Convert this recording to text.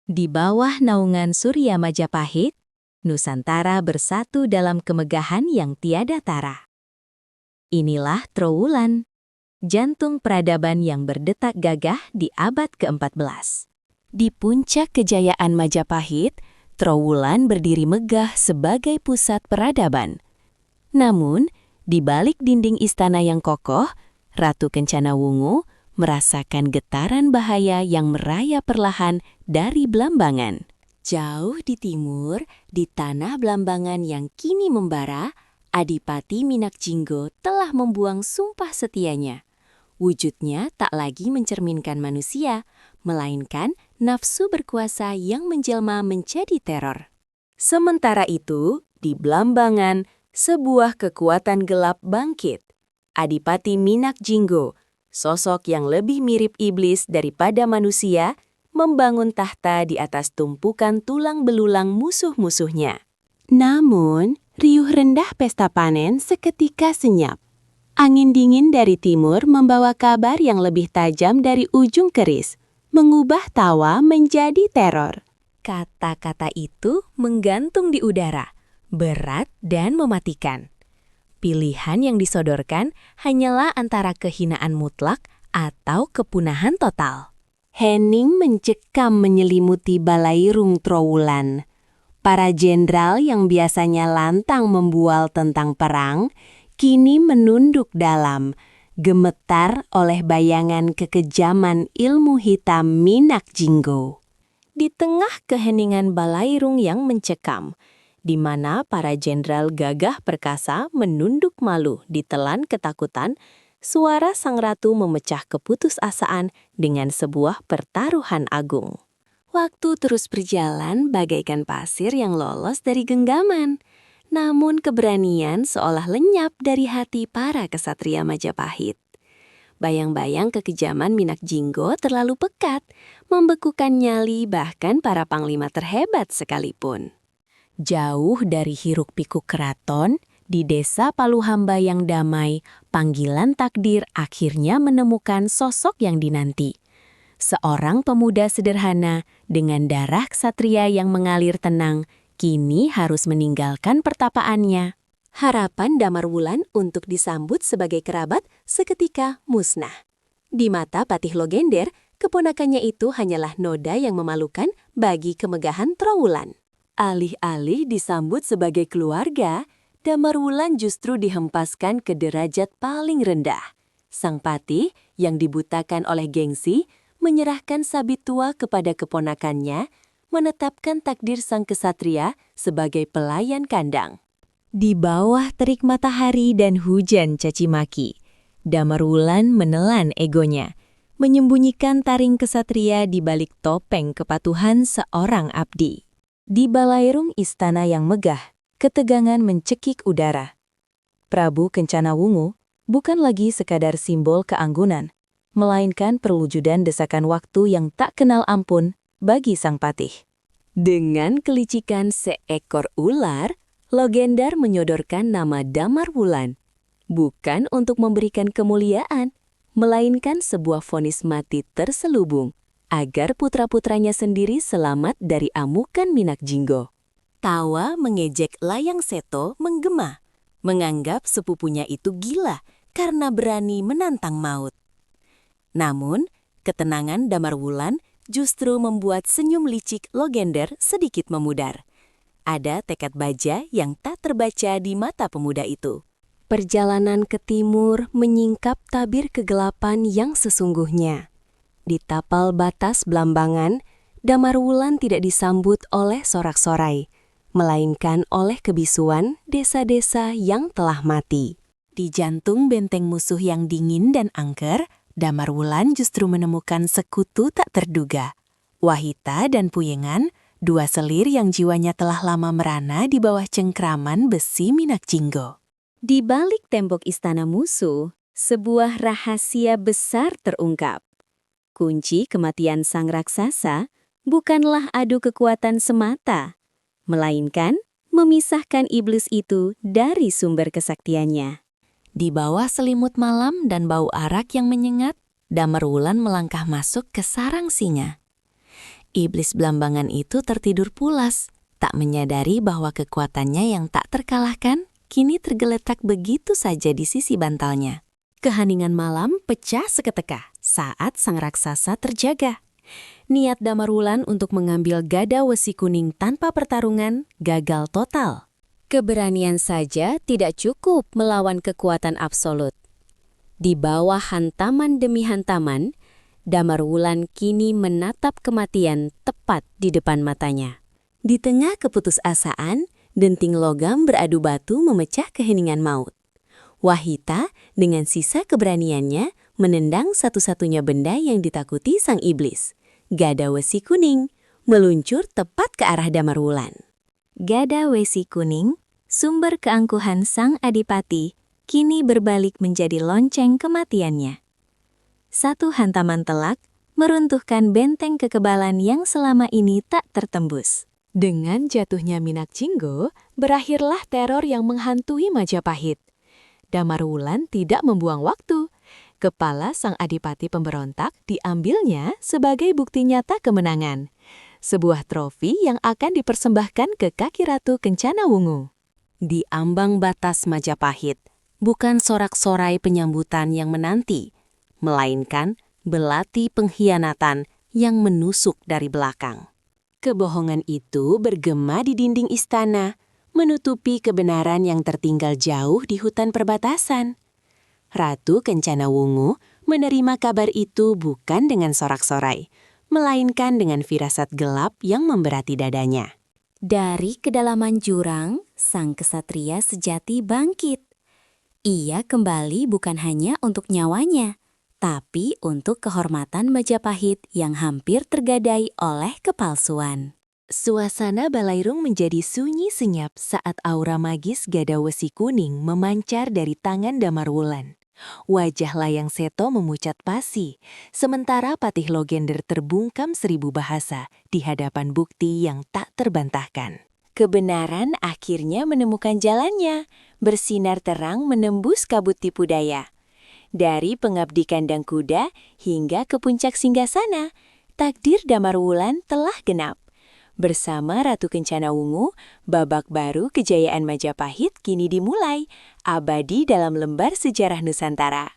Di bawah naungan Surya Majapahit, Nusantara bersatu dalam kemegahan yang tiada tara. Inilah Trowulan, jantung peradaban yang berdetak gagah di abad ke-14. Di puncak kejayaan Majapahit, Trowulan berdiri megah sebagai pusat peradaban. Namun, di balik dinding istana yang kokoh, Ratu Kencana Wungu merasakan getaran bahaya yang merayap perlahan dari Blambangan. Jauh di timur, di tanah Blambangan yang kini membara, Adipati Minakjinggo telah membuang sumpah setianya. Wujudnya tak lagi mencerminkan manusia, melainkan nafsu berkuasa yang menjelma menjadi teror. Sementara itu, di Blambangan, sebuah kekuatan gelap bangkit. Adipati Minakjinggo, sosok yang lebih mirip iblis daripada manusia, membangun tahta di atas tumpukan tulang belulang musuh-musuhnya. Namun, riuh rendah pesta panen seketika senyap. Angin dingin dari timur membawa kabar yang lebih tajam dari ujung keris, mengubah tawa menjadi teror. Kata-kata itu menggantung di udara, berat dan mematikan. Pilihan yang disodorkan hanyalah antara kehinaan mutlak atau kepunahan total. Hening mencekam menyelimuti balairung Trowulan. Para jenderal yang biasanya lantang membual tentang perang, kini menunduk dalam, gemetar oleh bayangan kekejaman ilmu hitam Minakjinggo. Di tengah keheningan balairung yang mencekam, di mana para jenderal gagah perkasa menunduk malu ditelan ketakutan, suara sang ratu memecah keputusasaan dengan sebuah pertaruhan agung. Waktu terus berjalan bagaikan pasir yang lolos dari genggaman. Namun keberanian seolah lenyap dari hati para kesatria Majapahit. Bayang-bayang kekejaman Minakjinggo terlalu pekat, membekukan nyali bahkan para panglima terhebat sekalipun. Jauh dari hiruk-pikuk keraton, di desa Paluhamba yang damai, panggilan takdir akhirnya menemukan sosok yang dinanti. Seorang pemuda sederhana dengan darah ksatria yang mengalir tenang, kini harus meninggalkan pertapaannya. Harapan Damarwulan untuk disambut sebagai kerabat seketika musnah. Di mata Patih Logender, keponakannya itu hanyalah noda yang memalukan bagi kemegahan Trowulan. Alih-alih disambut sebagai keluarga, Damarwulan justru dihempaskan ke derajat paling rendah. Sang Patih yang dibutakan oleh gengsi menyerahkan sabit tua kepada keponakannya, menetapkan takdir sang kesatria sebagai pelayan kandang. Di bawah terik matahari dan hujan caci maki, Damarwulan menelan egonya, menyembunyikan taring kesatria di balik topeng kepatuhan seorang abdi. Di balairung istana yang megah, ketegangan mencekik udara. Prabu Kencana Wungu bukan lagi sekadar simbol keanggunan, melainkan perwujudan desakan waktu yang tak kenal ampun bagi sang patih. Dengan kelicikan seekor ular, Logender menyodorkan nama Damarwulan, bukan untuk memberikan kemuliaan, melainkan sebuah vonis mati terselubung, agar putra-putranya sendiri selamat dari amukan Minakjinggo. Tawa mengejek Layang Seto menggema, menganggap sepupunya itu gila karena berani menantang maut. Namun, ketenangan Damarwulan justru membuat senyum licik Logender sedikit memudar. Ada tekad baja yang tak terbaca di mata pemuda itu. Perjalanan ke timur menyingkap tabir kegelapan yang sesungguhnya. Di tapal batas Blambangan, Damarwulan tidak disambut oleh sorak-sorai, melainkan oleh kebisuan desa-desa yang telah mati. Di jantung benteng musuh yang dingin dan angker, Damarwulan justru menemukan sekutu tak terduga. Wahita dan Puyengan, dua selir yang jiwanya telah lama merana di bawah cengkraman besi Minakjinggo. Di balik tembok istana musuh, sebuah rahasia besar terungkap. Kunci kematian sang raksasa bukanlah adu kekuatan semata, melainkan memisahkan iblis itu dari sumber kesaktiannya. Di bawah selimut malam dan bau arak yang menyengat, Damarwulan melangkah masuk ke sarang singa. Iblis belambangan itu tertidur pulas, tak menyadari bahwa kekuatannya yang tak terkalahkan kini tergeletak begitu saja di sisi bantalnya. Keheningan malam pecah seketika saat sang raksasa terjaga. Niat Damarwulan untuk mengambil gada wesi kuning tanpa pertarungan gagal total. Keberanian saja tidak cukup melawan kekuatan absolut. Di bawah hantaman demi hantaman, Damarwulan kini menatap kematian tepat di depan matanya. Di tengah keputusasaan, denting logam beradu batu memecah keheningan maut. Wahita dengan sisa keberaniannya menendang satu-satunya benda yang ditakuti sang iblis. Gada wesi kuning meluncur tepat ke arah Damarwulan. Gada wesi kuning, sumber keangkuhan sang adipati, kini berbalik menjadi lonceng kematiannya. Satu hantaman telak meruntuhkan benteng kekebalan yang selama ini tak tertembus. Dengan jatuhnya Minakjinggo, berakhirlah teror yang menghantui Majapahit. Damarwulan tidak membuang waktu. Kepala sang adipati pemberontak diambilnya sebagai bukti nyata kemenangan. Sebuah trofi yang akan dipersembahkan ke kaki Ratu Kencana Wungu. Di ambang batas Majapahit, bukan sorak-sorai penyambutan yang menanti, melainkan belati pengkhianatan yang menusuk dari belakang. Kebohongan itu bergema di dinding istana, menutupi kebenaran yang tertinggal jauh di hutan perbatasan. Ratu Kencana Wungu menerima kabar itu bukan dengan sorak-sorai, melainkan dengan firasat gelap yang memberati dadanya. Dari kedalaman jurang, sang kesatria sejati bangkit. Ia kembali bukan hanya untuk nyawanya, tapi untuk kehormatan Majapahit yang hampir tergadai oleh kepalsuan. Suasana Balairung menjadi sunyi senyap saat aura magis gada wesi kuning memancar dari tangan Damarwulan. Wajah Layang Seto memucat pasi, sementara Patih Logender terbungkam 1000 bahasa di hadapan bukti yang tak terbantahkan. Kebenaran akhirnya menemukan jalannya, bersinar terang menembus kabut tipu daya. Dari pengabdi kandang kuda hingga ke puncak singgasana, takdir Damarwulan telah genap. Bersama Ratu Kencana Wungu, babak baru kejayaan Majapahit kini dimulai, abadi dalam lembar sejarah Nusantara.